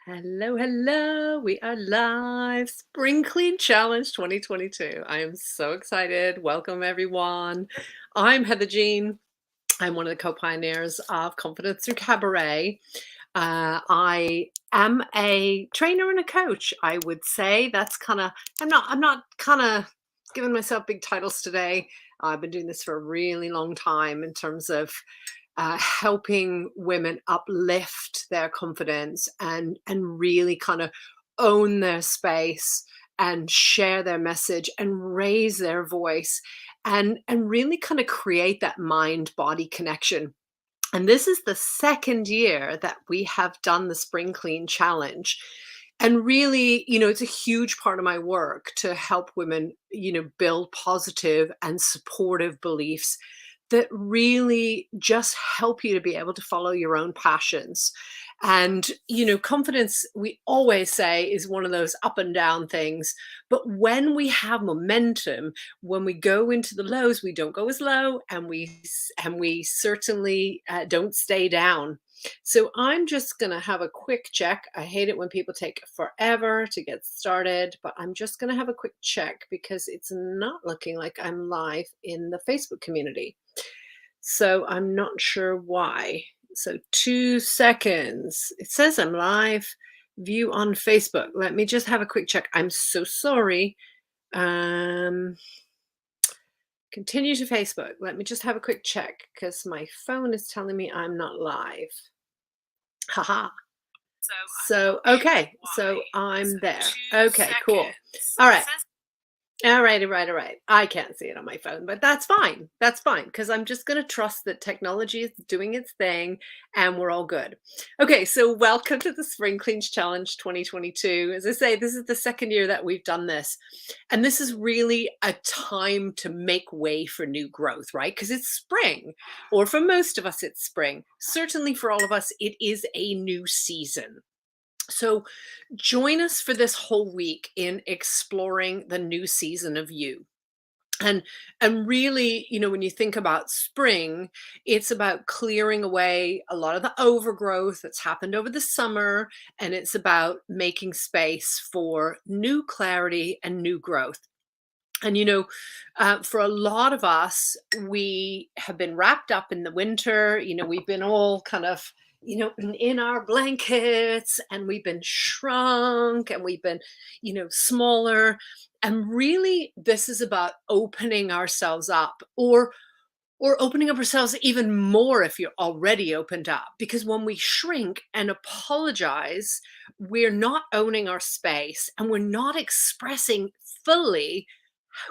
Hello, hello. We are live. Spring Clean Challenge 2022. I am so excited. Welcome, everyone. I'm Heather Jean. I'm one of the co-pioneers of Confidence Through Cabaret. I am a trainer and a coach. I would say that's I'm not kind of giving myself big titles today. I've been doing this for a really long time in terms of helping women uplift their confidence and really kind of own their space and share their message and raise their voice and really kind of create that mind body connection. And this is the second year that we have done the Spring Clean Challenge. And really, it's a huge part of my work to help women, build positive and supportive beliefs that really just help you to be able to follow your own passions. And, confidence, we always say, is one of those up and down things. But when we have momentum, when we go into the lows, we don't go as low, and we certainly don't stay down. So I'm just going to have a quick check. I hate it when people take forever to get started, but I'm just going to have a quick check because it's not looking like I'm live in the Facebook community. So I'm not sure why. So 2 seconds. It says I'm live. View on Facebook. Let me just have a quick check. I'm so sorry. Um, Continue to Facebook. Let me just have a quick check because my phone is telling me I'm not live. Haha. Okay. So I'm there. Okay, cool. All right. All right. I can't see it on my phone, but that's fine. That's fine because I'm just going to trust that technology is doing its thing and we're all good. Okay, so welcome to the Spring Cleans Challenge 2022. As I say, this is the second year that we've done this. And this is really a time to make way for new growth, right? Because it's spring, or for most of us, it's spring. Certainly for all of us, it is a new season. So join us for this whole week in exploring the new season of you. And and really, when you think about spring, it's about clearing away a lot of the overgrowth that's happened over the summer, and it's about making space for new clarity and new growth. And for a lot of us, we have been wrapped up in the winter. We've been all kind of, in our blankets, and we've been shrunk, and we've been, smaller. And really, this is about opening ourselves up, or opening up ourselves even more if you're already opened up. Because when we shrink and apologize, we're not owning our space, and we're not expressing fully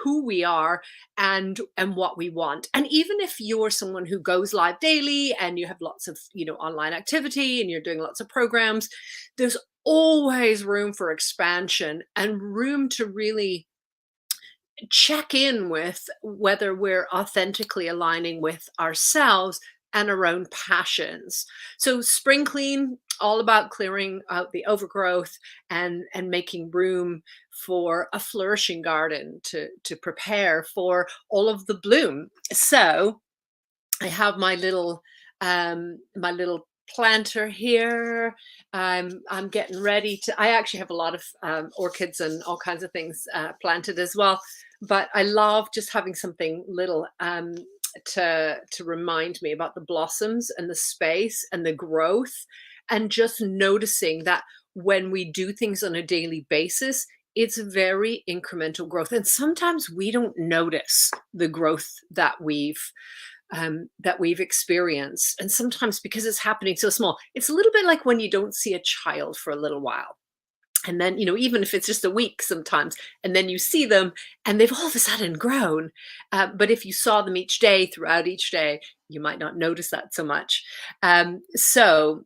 who we are and what we want. And even if you're someone who goes live daily and you have lots of online activity and you're doing lots of programs, there's always room for expansion and room to really check in with whether we're authentically aligning with ourselves and our own passions. So spring clean, all about clearing out the overgrowth and making room for a flourishing garden to prepare for all of the bloom. So I have my little planter here. I'm getting ready to. I actually have a lot of orchids and all kinds of things planted as well. But I love just having something little to remind me about the blossoms and the space and the growth, and just noticing that when we do things on a daily basis, it's very incremental growth. And sometimes we don't notice the growth that we've experienced. And sometimes because it's happening so small, it's a little bit like when you don't see a child for a little while. And then, even if it's just a week sometimes, and then you see them and they've all of a sudden grown. But if you saw them each day throughout each day, you might not notice that so much. So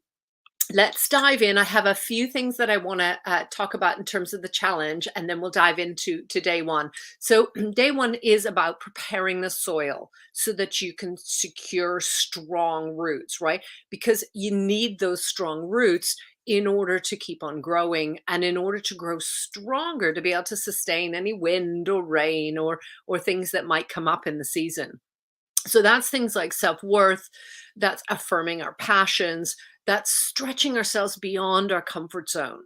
let's dive in. I have a few things that I want to talk about in terms of the challenge, and then we'll dive into day one. So day one is about preparing the soil so that you can secure strong roots, right? Because you need those strong roots in order to keep on growing, and in order to grow stronger, to be able to sustain any wind or rain or things that might come up in the season. So that's things like self-worth, that's affirming our passions, That's stretching ourselves beyond our comfort zone.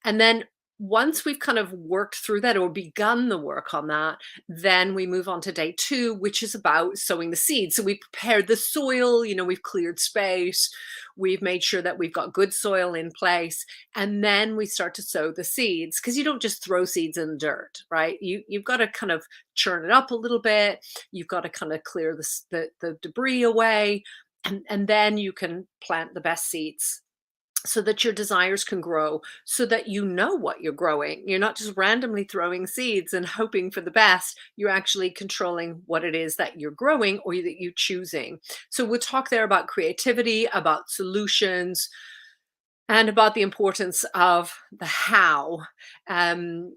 And then once we've kind of worked through that or begun the work on that, then we move on to day two, which is about sowing the seeds. So we prepared the soil, we've cleared space, we've made sure that we've got good soil in place, and then we start to sow the seeds because you don't just throw seeds in the dirt, right? You've got to kind of churn it up a little bit. You've got to kind of clear the debris away, and then you can plant the best seeds so that your desires can grow, so that you know what you're growing. You're not just randomly throwing seeds and hoping for the best. You're actually controlling what it is that you're growing or that you're choosing. So we'll talk there about creativity, about solutions, and about the importance of the how. Um,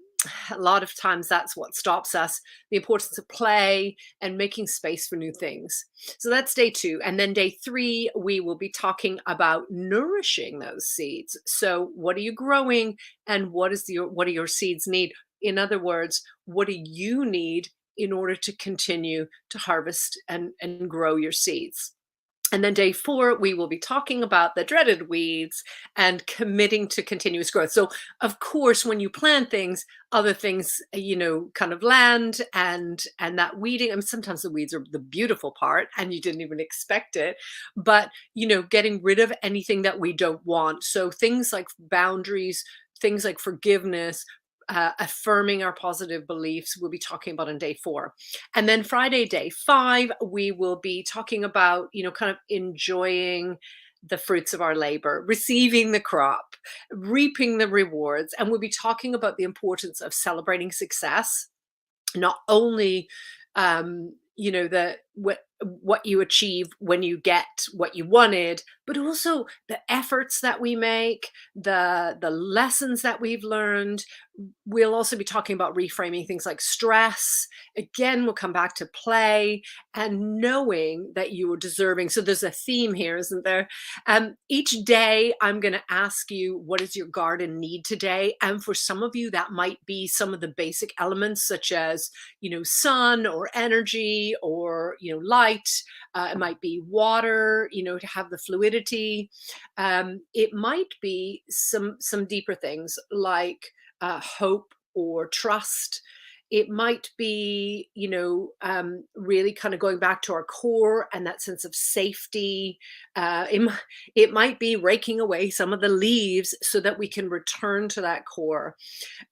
a lot of times that's what stops us, the importance of play and making space for new things. So that's day two. And then day three, we will be talking about nourishing those seeds. So what are you growing and what do your seeds need? In other words, what do you need in order to continue to harvest and grow your seeds? And then day four, we will be talking about the dreaded weeds and committing to continuous growth. So, of course, when you plant things, other things, kind of land and that weeding. I mean, sometimes the weeds are the beautiful part, and you didn't even expect it. But getting rid of anything that we don't want. So things like boundaries, things like forgiveness, affirming our positive beliefs, we'll be talking about on day four. And then Friday, day five, we will be talking about, kind of enjoying the fruits of our labor, receiving the crop, reaping the rewards. And we'll be talking about the importance of celebrating success, not only what you achieve when you get what you wanted, but also the efforts that we make, the lessons that we've learned. We'll also be talking about reframing things like stress. Again, we'll come back to play and knowing that you are deserving. So there's a theme here, isn't there? Each day I'm going to ask you, what does your garden need today? And for some of you, that might be some of the basic elements such as sun or energy or light. It might be water, to have the fluidity. It might be some deeper things like hope or trust. It might be, really kind of going back to our core and that sense of safety. It might be raking away some of the leaves so that we can return to that core.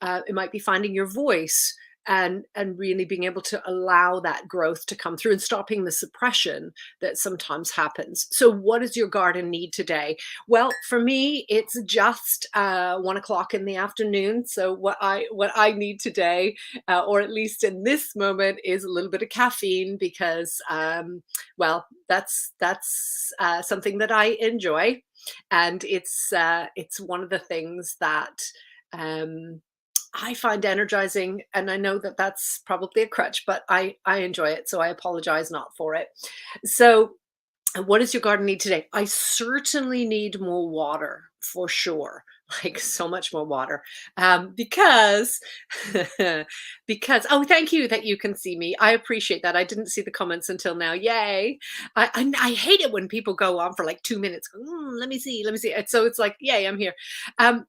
It might be finding your voice and really being able to allow that growth to come through and stopping the suppression that sometimes happens. So what does your garden need today? Well, for me, it's just 1 o'clock in the afternoon. So what I need today, or at least in this moment, is a little bit of caffeine because, well, that's something that I enjoy, and it's one of the things that. Um, I find energizing, and I know that that's probably a crutch, but I enjoy it, so I apologize not for it. So, what does your garden need today? I certainly need more water for sure, like so much more water, because because oh, thank you that you can see me. I appreciate that. I didn't see the comments until now. Yay! I hate it when people go on for like 2 minutes. Let me see, let me see. And so it's like, yay, I'm here.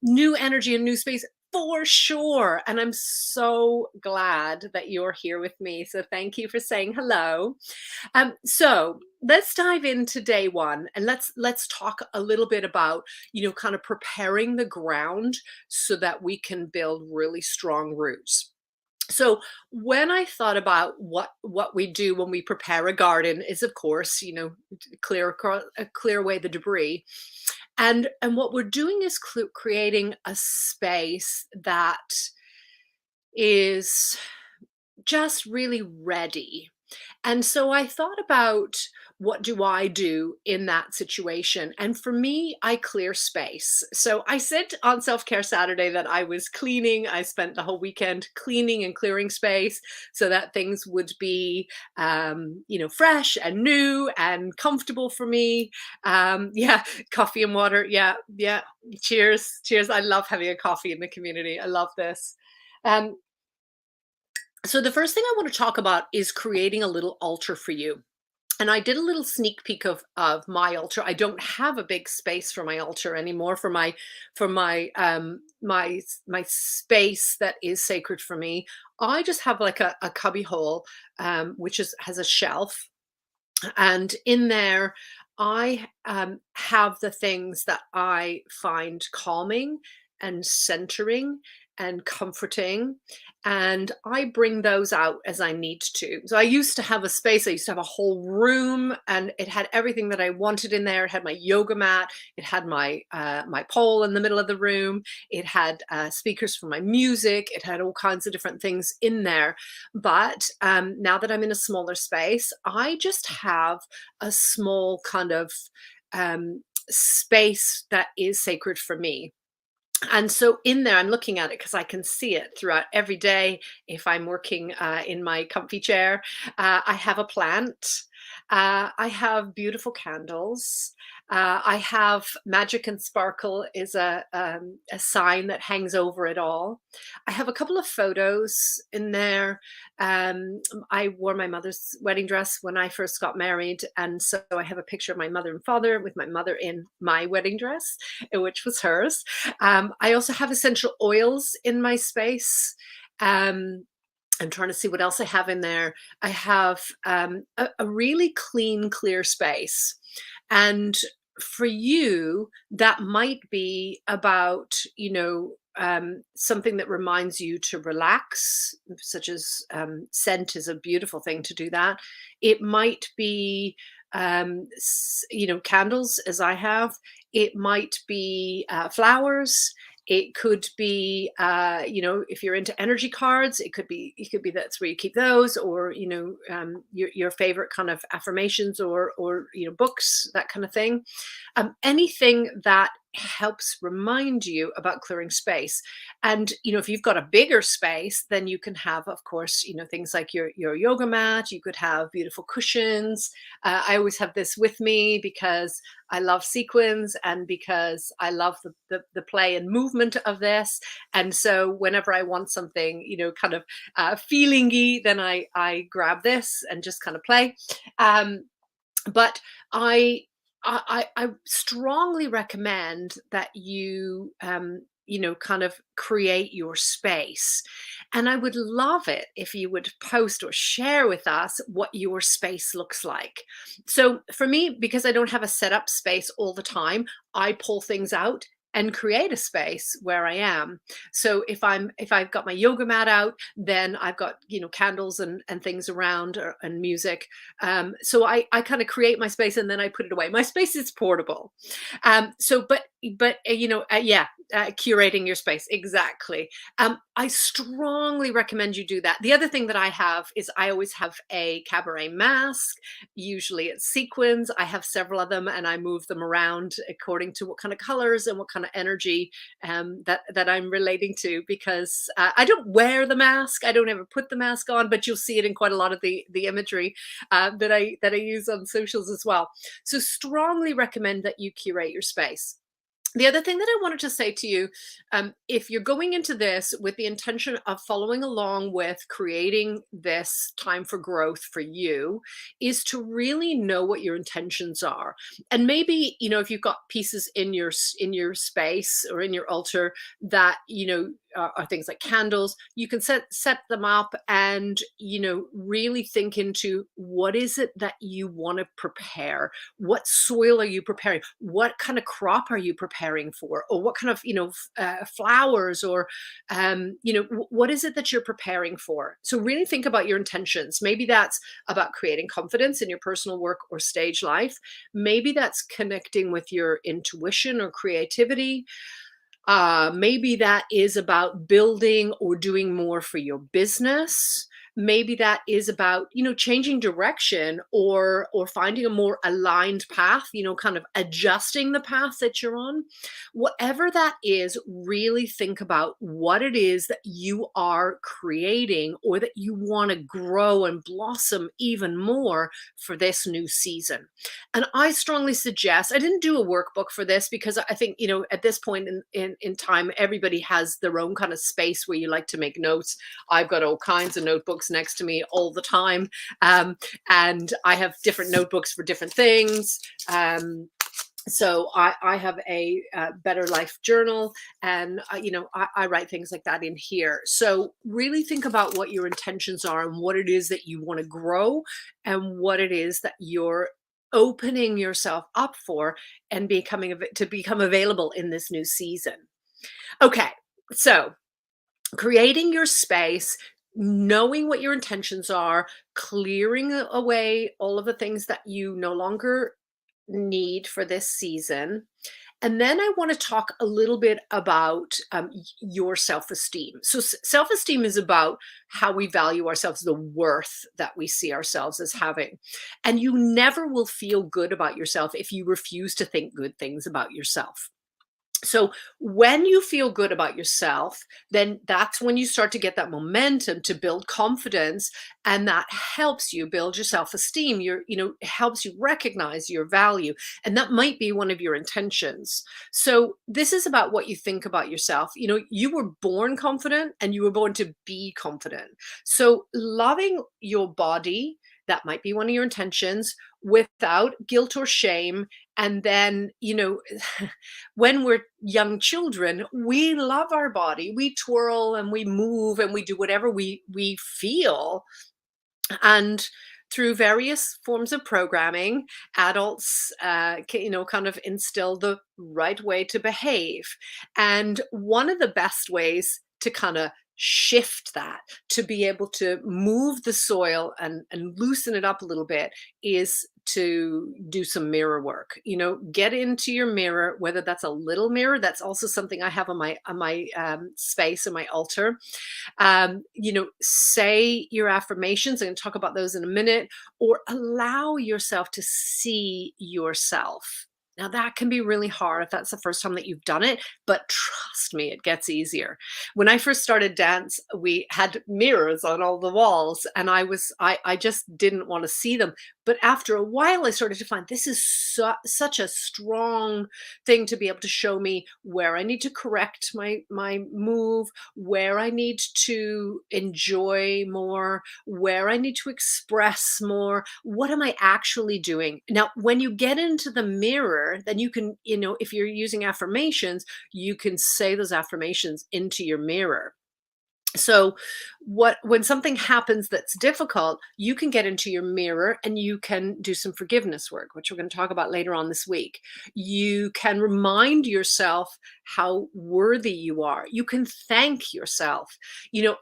New energy and new space. For sure. And I'm so glad that you're here with me. So thank you for saying hello. So let's dive into day one and let's talk a little bit about, kind of preparing the ground so that we can build really strong roots. So when I thought about what we do when we prepare a garden is, of course, clear away the debris. And what we're doing is creating a space that is just really ready. And so I thought about, what do I do in that situation? And for me, I clear space. So I said on Self Care Saturday that I was cleaning. I spent the whole weekend cleaning and clearing space so that things would be, fresh and new and comfortable for me. Yeah, coffee and water. Yeah, yeah. Cheers, cheers. I love having a coffee in the community. I love this. Um, so the first thing I want to talk about is creating a little altar for you. And I did a little sneak peek of my altar. I don't have a big space for my altar anymore, for my space that is sacred for me. I just have like a cubby hole, which is has a shelf, and in there I have the things that I find calming and centering and comforting, and I bring those out as I need to. So I used to have a space, I used to have a whole room, and it had everything that I wanted in there. It had my yoga mat, it had my pole in the middle of the room, it had speakers for my music, it had all kinds of different things in there. But now that I'm in a smaller space, I just have a small kind of space that is sacred for me. And so in there, I'm looking at it because I can see it throughout every day. If I'm working in my comfy chair, I have a plant. I have beautiful candles. I have magic and sparkle is a sign that hangs over it all. I have a couple of photos in there. I wore my mother's wedding dress when I first got married. And so I have a picture of my mother and father with my mother in my wedding dress, which was hers. I also have essential oils in my space. I'm trying to see what else I have in there. I have a really clean, clear space. And for you, that might be about, something that reminds you to relax, such as scent is a beautiful thing to do that. It might be, candles, as I have. It might be flowers. It could be, if you're into energy cards, it could be that's where you keep those, or your favorite kind of affirmations, or books, that kind of thing. Anything that helps remind you about clearing space. And if you've got a bigger space, then you can have, of course, things like your yoga mat. You could have beautiful cushions. I always have this with me because I love sequins, and because I love the play and movement of this. And so whenever I want something, kind of feelingy, then I grab this and just kind of play. But I I strongly recommend that you kind of create your space. And I would love it if you would post or share with us what your space looks like. So for me, because I don't have a set up space all the time, I pull things out and create a space where I am. So if I've got my yoga mat out, then I've got candles and things around, and music. So I kind of create my space and then I put it away. My space is portable. So but yeah, curating your space, exactly. I strongly recommend you do that. The other thing that I have is I always have a cabaret mask. Usually it's sequins. I have several of them, and I move them around according to what kind of colors and what kind of energy that I'm relating to. Because I don't wear the mask. I don't ever put the mask on, but you'll see it in quite a lot of the imagery that I use on socials as well. So strongly recommend that you curate your space. The other thing that I wanted to say to you, if you're going into this with the intention of following along with creating this time for growth for you, is to really know what your intentions are. And maybe, if you've got pieces in your space or in your altar that, are things like candles, you can set them up and, really think into what is it that you want to prepare? What soil are you preparing? What kind of crop are you preparing for? Or what kind of, flowers, or, what is it that you're preparing for? So really think about your intentions. Maybe that's about creating confidence in your personal work or stage life. Maybe that's connecting with your intuition or creativity. Maybe that is about building or doing more for your business. Maybe that is about, changing direction, or finding a more aligned path, kind of adjusting the path that you're on. Whatever that is, really think about what it is that you are creating, or that you want to grow and blossom even more for this new season. And I strongly suggest, I didn't do a workbook for this because I think, at this point in time, everybody has their own kind of space where you like to make notes. I've got all kinds of notebooks notebooks next to me all the time. Um, and I have different notebooks for different things. So I have a better life journal, and I write things like that in here. So really think about what your intentions are and what it is that you want to grow, and what it is that you're opening yourself up for, and to become available in this new season. Okay, so creating your space, knowing what your intentions are, clearing away all of the things that you no longer need for this season. And then I want to talk a little bit about your self esteem. So, self esteem is about how we value ourselves, the worth that we see ourselves as having. And you never will feel good about yourself if you refuse to think good things about yourself. So when you feel good about yourself, then that's when you start to get that momentum to build confidence, and that helps you build your self-esteem. It helps you recognize your value, and that might be one of your intentions. So this is about what you think about yourself. You were born confident, and you were born to be confident. So loving your body, that might be one of your intentions, without guilt or shame. And then, when we're young children, we love our body. We twirl and we move and we do whatever we feel. And through various forms of programming, adults, kind of instill the right way to behave. And one of the best ways to kind of shift that, to be able to move the soil and loosen it up a little bit, is to do some mirror work. Get into your mirror, whether that's a little mirror. That's also something I have on my space, on my altar. Say your affirmations. I'm going to talk about those in a minute. Or allow yourself to see yourself. Now, that can be really hard if that's the first time that you've done it, but trust me, it gets easier. When I first started dance, we had mirrors on all the walls, and I just didn't want to see them. But after a while, I started to find this is such a strong thing to be able to show me where I need to correct my move, where I need to enjoy more, where I need to express more. What am I actually doing? Now, when you get into the mirror, then you can, if you're using affirmations, you can say those affirmations into your mirror. So when something happens that's difficult, you can get into your mirror and you can do some forgiveness work, which we're going to talk about later on this week. You can remind yourself how worthy you are. You can thank yourself.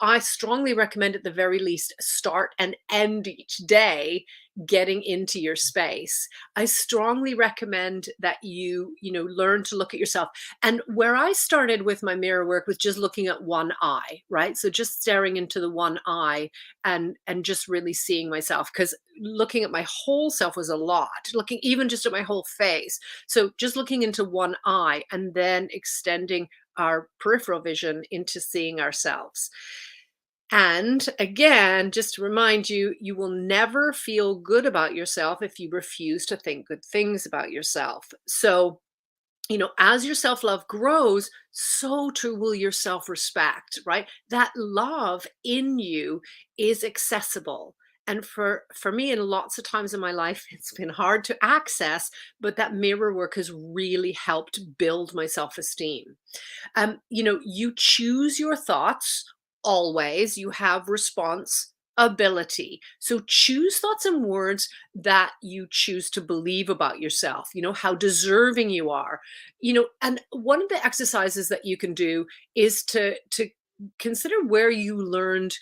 I strongly recommend, at the very least, start and end each day getting into your space. I strongly recommend that you learn to look at yourself. And where I started with my mirror work was just looking at one eye, right? So just staring into the one eye and just really seeing myself, because looking at my whole self was a lot, looking even just at my whole face. So just looking into one eye and then extending our peripheral vision into seeing ourselves. And again, just to remind you, you will never feel good about yourself if you refuse to think good things about yourself. So, as your self love grows, so too will your self respect, right? That love in you is accessible. And for me, and lots of times in my life, it's been hard to access, but that mirror work has really helped build my self esteem. You choose your thoughts always. You have responsibility. So choose thoughts and words that you choose to believe about yourself, how deserving you are. And one of the exercises that you can do is to consider where you learned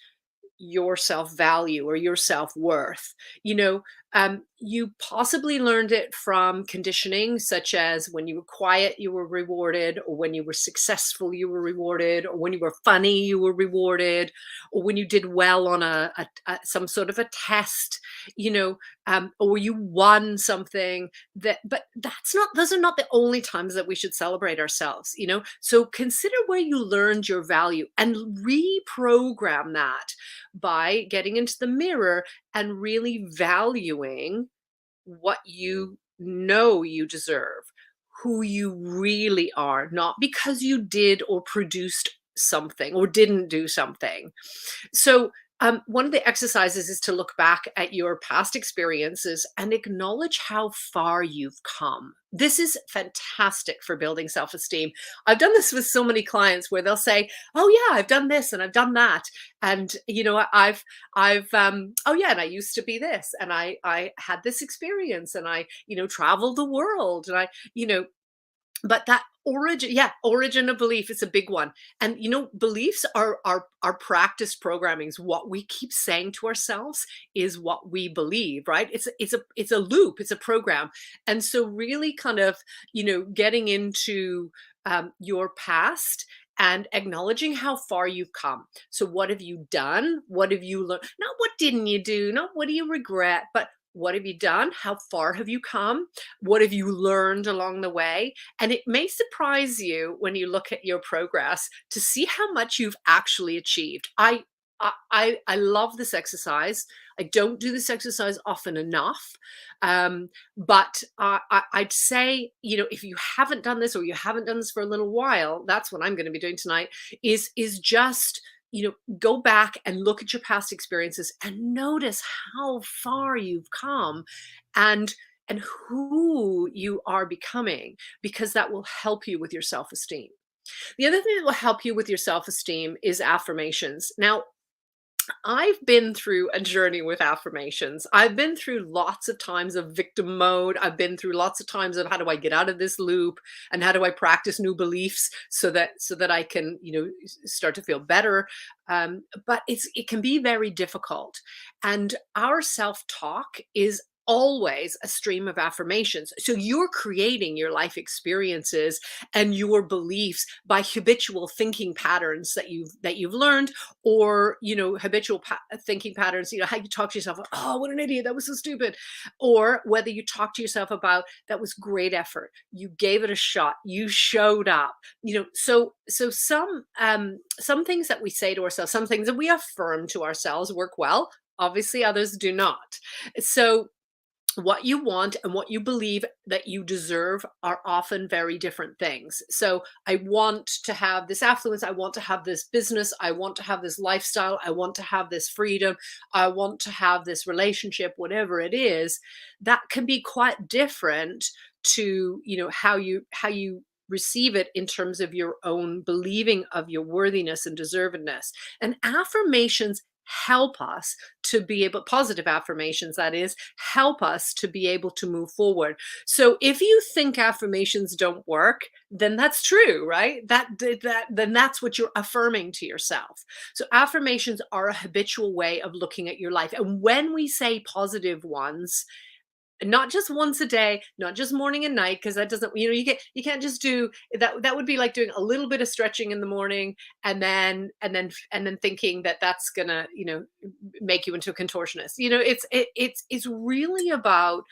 your self-value or your self-worth. You possibly learned it from conditioning, such as when you were quiet, you were rewarded, or when you were successful, you were rewarded, or when you were funny, you were rewarded, or when you did well on some sort of a test, or you won something. But those are not the only times that we should celebrate ourselves. So consider where you learned your value and reprogram that by getting into the mirror and really valuing what you deserve, who you really are, not because you did or produced something or didn't do something. So One of the exercises is to look back at your past experiences and acknowledge how far you've come. This is fantastic for building self esteem. I've done this with so many clients where they'll say, "Oh yeah, I've done this and I've done that, and oh yeah, and I used to be this, and I had this experience, and I traveled the world, and I you know but that origin of belief is a big one. And beliefs are practice programming. What we keep saying to ourselves is what we believe, right? It's a loop, it's a program. And so really kind of, getting into your past and acknowledging how far you've come. So what have you done? What have you learned? Not what didn't you do, not what do you regret, but what have you done? How far have you come? What have you learned along the way? And it may surprise you when you look at your progress to see how much you've actually achieved. I love this exercise. I don't do this exercise often enough, but I'd say, if you haven't done this or you haven't done this for a little while, that's what I'm going to be doing tonight. Is just go back and look at your past experiences and notice how far you've come, and who you are becoming, because that will help you with your self-esteem. The other thing that will help you with your self-esteem is affirmations. Now, I've been through a journey with affirmations. I've been through lots of times of victim mode. I've been through lots of times of how do I get out of this loop, and how do I practice new beliefs so that I can, start to feel better. But it can be very difficult. And our self-talk is always a stream of affirmations. So you're creating your life experiences and your beliefs by habitual thinking patterns that you've learned, or habitual thinking patterns, how you talk to yourself, oh what an idiot, that was so stupid, or whether you talk to yourself about that was great effort, you gave it a shot, you showed up. So some things that we say to ourselves, some things that we affirm to ourselves work well. Obviously others do not. So what you want and what you believe that you deserve are often very different things. So I want to have this affluence, I want to have this business, I want to have this lifestyle, I want to have this freedom, I want to have this relationship, whatever it is. That can be quite different to, how you receive it in terms of your own believing of your worthiness and deservedness. And affirmations help us to be able, positive affirmations that is, help us to be able to move forward. So if you think affirmations don't work, then that's true, right? Then that's what you're affirming to yourself. So affirmations are a habitual way of looking at your life. And when we say positive ones, not just once a day, not just morning and night, because that doesn't, you can't just do that. That would be like doing a little bit of stretching in the morning, and then thinking that that's gonna, make you into a contortionist. It's really about,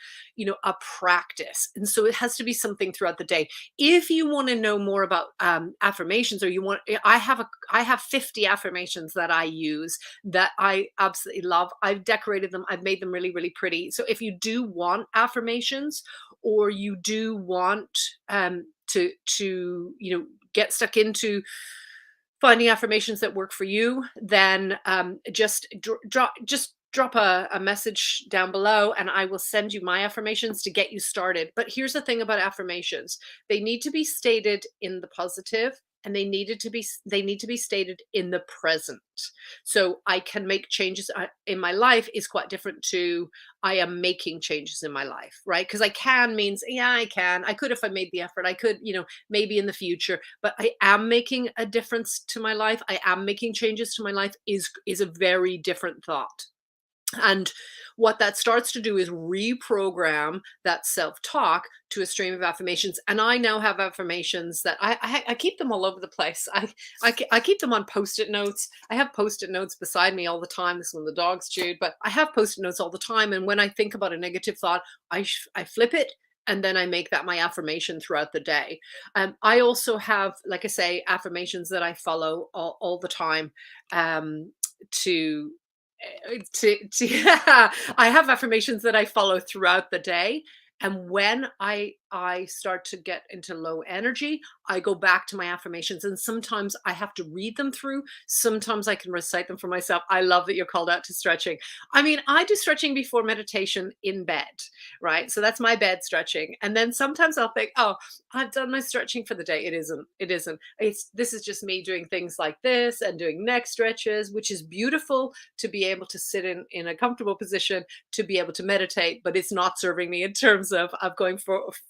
a practice. And so it has to be something throughout the day. If you want to know more about affirmations, or I have 50 affirmations that I use that I absolutely love. I've decorated them, I've made them really, really pretty. So if you do want affirmations, or you do want to get stuck into finding affirmations that work for you, then drop a message down below, and I will send you my affirmations to get you started. But here's the thing about affirmations: they need to be stated in the positive, and they need to be stated in the present. So I can make changes in my life is quite different to I am making changes in my life, right? Because I can means, yeah, I could if I made the effort, I could, maybe in the future, but I am making a difference to my life, I am making changes to my life is a very different thought. And what that starts to do is reprogram that self-talk to a stream of affirmations. And I now have affirmations that I keep them all over the place. I keep them on post-it notes. I have post-it notes beside me all the time. This one the dogs chewed, but I have post-it notes all the time. And when I think about a negative thought, I flip it, and then I make that my affirmation throughout the day. I also have, like I say, affirmations that I follow all the time, to yeah, I have affirmations that I follow throughout the day. And when I start to get into low energy, I go back to my affirmations, and sometimes I have to read them through. Sometimes I can recite them for myself. I love that you're called out to stretching. I mean, I do stretching before meditation in bed, right? So that's my bed stretching. And then sometimes I'll think, oh, I've done my stretching for the day. It isn't. It isn't. This is just me doing things like this and doing neck stretches, which is beautiful to be able to sit in a comfortable position to be able to meditate, but it's not serving me in terms of going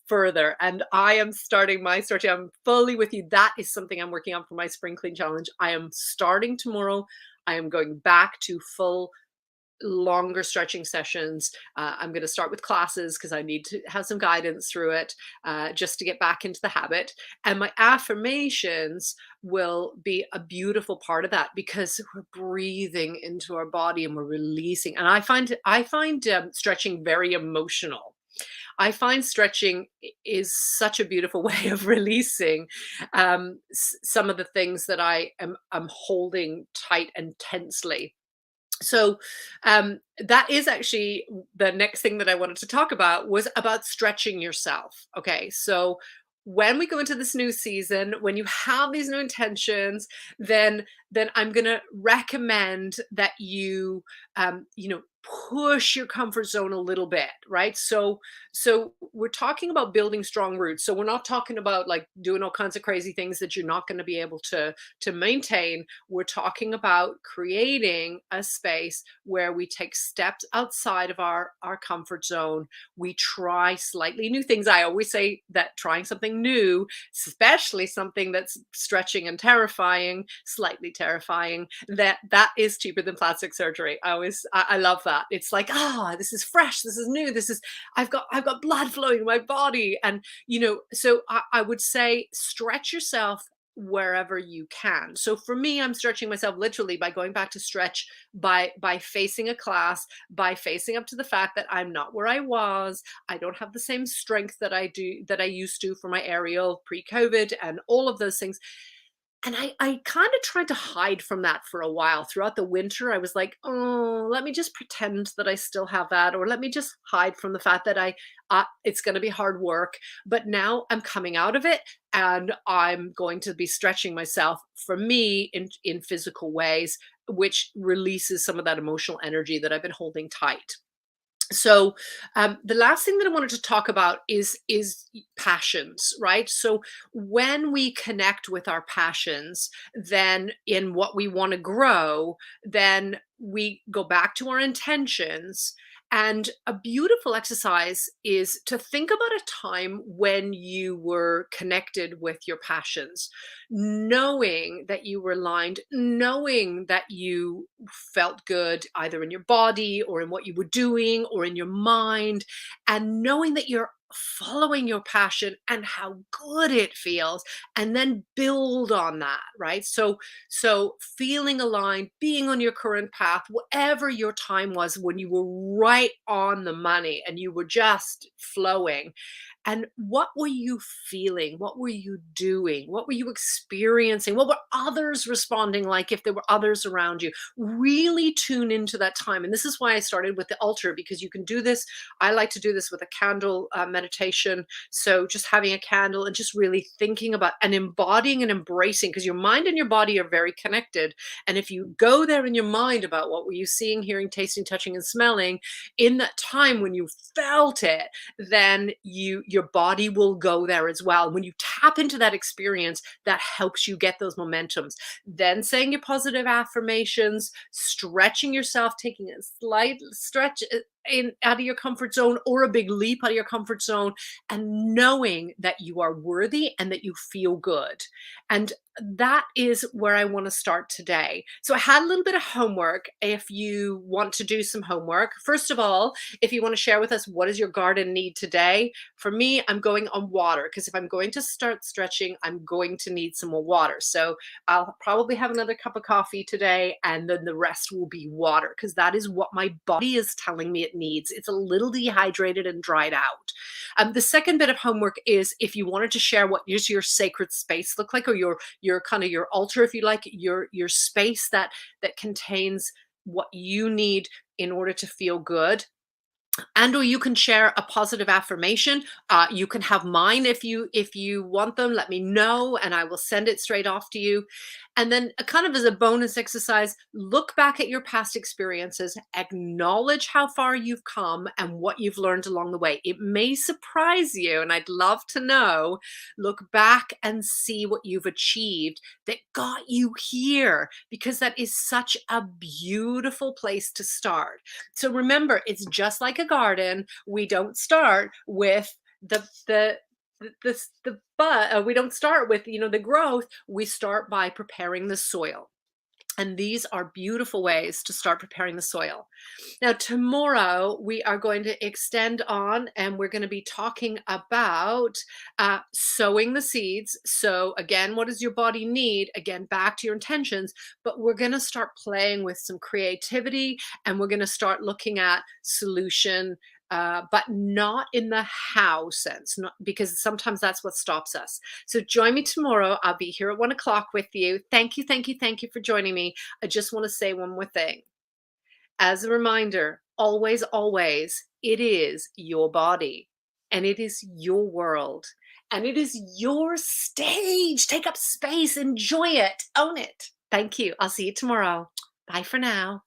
further. And I am starting my stretching. I'm fully with you. That is something I'm working on for my spring clean challenge. I am starting tomorrow. I am going back to full longer stretching sessions. I'm going to start with classes because I need to have some guidance through it, just to get back into the habit. And my affirmations will be a beautiful part of that because we're breathing into our body and we're releasing. And I find stretching very emotional. I find stretching is such a beautiful way of releasing some of the things that I'm holding tight and tensely. So that is actually the next thing that I wanted to talk about was about stretching yourself. Okay, so when we go into this new season, when you have these new intentions, then I'm going to recommend that you push your comfort zone a little bit, right? So we're talking about building strong roots. So we're not talking about like doing all kinds of crazy things that you're not going to be able to maintain. We're talking about creating a space where we take steps outside of our comfort zone. We try slightly new things. I always say that trying something new, especially something that's stretching and terrifying, slightly terrifying, that is cheaper than plastic surgery. I love that. It's like, this is fresh, this is new, this is I've got blood flowing in my body. And so I would say stretch yourself wherever you can. So for me, I'm stretching myself literally by going back to stretch, by facing a class, by facing up to the fact that I'm not where I was. I don't have the same strength that I used to for my aerial pre-COVID and all of those things. And I kind of tried to hide from that for a while. Throughout the winter, I was like, oh, let me just pretend that I still have that, or let me just hide from the fact that it's going to be hard work. But now I'm coming out of it, and I'm going to be stretching myself for me in physical ways, which releases some of that emotional energy that I've been holding tight. So the last thing that I wanted to talk about is passions, right? So when we connect with our passions, then in what we want to grow, then we go back to our intentions. And a beautiful exercise is to think about a time when you were connected with your passions, knowing that you were aligned, knowing that you felt good either in your body or in what you were doing or in your mind, and knowing that you're following your passion and how good it feels, and then build on that, right? So feeling aligned, being on your current path, whatever your time was when you were right on the money and you were just flowing. And what were you feeling? What were you doing? What were you experiencing? What were others responding like if there were others around you? Really tune into that time. And this is why I started with the altar, because you can do this. I like to do this with a candle meditation. So just having a candle and just really thinking about and embodying and embracing, because your mind and your body are very connected. And if you go there in your mind about what were you seeing, hearing, tasting, touching, and smelling in that time when you felt it, then your body will go there as well. When you tap into that experience, that helps you get those momentums. Then saying your positive affirmations, stretching yourself, taking a slight stretch in out of your comfort zone or a big leap out of your comfort zone, and knowing that you are worthy and that you feel good. And that is where I want to start today. So I had a little bit of homework. If you want to do some homework, first of all, if you want to share with us, what does your garden need today? For me, I'm going on water, because if I'm going to start stretching, I'm going to need some more water. So I'll probably have another cup of coffee today, and then the rest will be water, because that is what my body is telling me it needs. It's a little dehydrated and dried out. The second bit of homework is, if you wanted to share what does your sacred space look like, or your kind of your altar, if you like, your space that contains what you need in order to feel good. And or you can share a positive affirmation. You can have mine if you want them. Let me know and I will send it straight off to you. And then kind of as a bonus exercise, look back at your past experiences, acknowledge how far you've come and what you've learned along the way. It may surprise you, and I'd love to know. Look back and see what you've achieved that got you here, because that is such a beautiful place to start. So remember, it's just like a garden. We don't start with we don't start with, the growth. We start by preparing the soil. And these are beautiful ways to start preparing the soil. Now, tomorrow we are going to extend on and we're going to be talking about sowing the seeds. So, again, what does your body need? Again, back to your intentions, but we're going to start playing with some creativity and we're going to start looking at solution. But not in the how sense, not, because sometimes that's what stops us. So join me tomorrow. I'll be here at 1 o'clock with you. Thank you, thank you, thank you for joining me. I just want to say one more thing. As a reminder, always, always, it is your body and it is your world and it is your stage. Take up space, enjoy it, own it. Thank you. I'll see you tomorrow. Bye for now.